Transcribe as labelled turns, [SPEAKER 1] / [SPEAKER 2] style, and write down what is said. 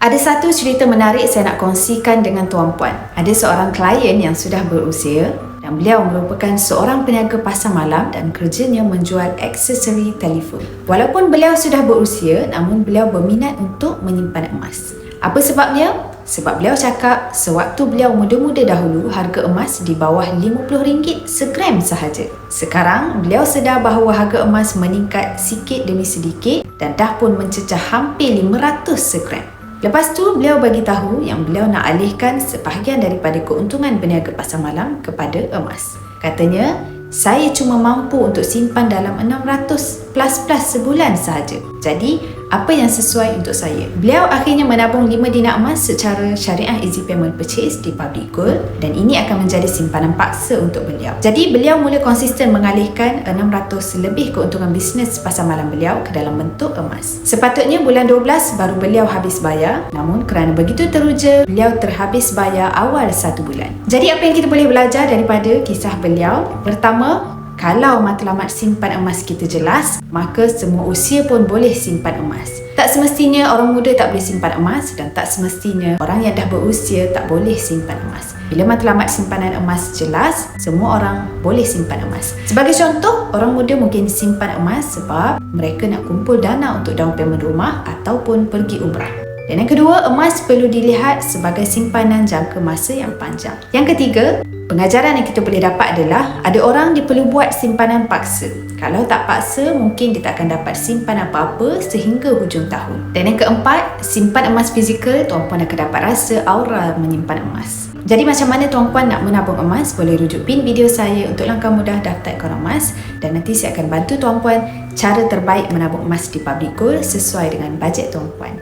[SPEAKER 1] Ada satu cerita menarik saya nak kongsikan dengan tuan-puan. Ada seorang klien yang sudah berusia dan beliau merupakan seorang peniaga pasar malam dan kerjanya menjual aksesori telefon. Walaupun beliau sudah berusia, namun beliau berminat untuk menyimpan emas. Apa sebabnya? Sebab beliau cakap sewaktu beliau muda-muda dahulu, harga emas di bawah RM50 segram sahaja. Sekarang, beliau sedar bahawa harga emas meningkat sikit demi sedikit dan dah pun mencecah hampir 500 segram. Lepas tu, beliau bagi tahu yang beliau nak alihkan sebahagian daripada keuntungan berniaga pasar malam kepada emas. Katanya, saya cuma mampu untuk simpan dalam 600 plus sebulan sahaja. Jadi, apa yang sesuai untuk saya? Beliau akhirnya menabung 5 dinar emas secara syariah easy payment purchase di Public Gold dan ini akan menjadi simpanan paksa untuk beliau. Jadi, beliau mula konsisten mengalihkan 600 lebih keuntungan bisnes pasar malam beliau ke dalam bentuk emas. Sepatutnya bulan 12 baru beliau habis bayar, namun kerana begitu teruja, beliau terhabis bayar awal 1 bulan. Jadi, apa yang kita boleh belajar daripada kisah beliau? Pertama, kalau matlamat simpan emas kita jelas, maka semua usia pun boleh simpan emas. Tak semestinya orang muda tak boleh simpan emas dan tak semestinya orang yang dah berusia tak boleh simpan emas. Bila matlamat simpanan emas jelas, semua orang boleh simpan emas. Sebagai contoh, orang muda mungkin simpan emas sebab mereka nak kumpul dana untuk down payment rumah ataupun pergi umrah. Dan yang kedua, emas perlu dilihat sebagai simpanan jangka masa yang panjang. Yang ketiga, pengajaran yang kita boleh dapat adalah ada orang dia perlu buat simpanan paksa. Kalau tak paksa, mungkin dia tak akan dapat simpan apa-apa sehingga hujung tahun. Dan yang keempat, simpan emas fizikal, tuan-puan akan dapat rasa aura menyimpan emas. Jadi macam mana tuan-puan nak menabung emas? Boleh rujuk pin video saya untuk langkah mudah daftar akaun emas dan nanti saya akan bantu tuan-puan cara terbaik menabung emas di Public Gold sesuai dengan bajet tuan-puan.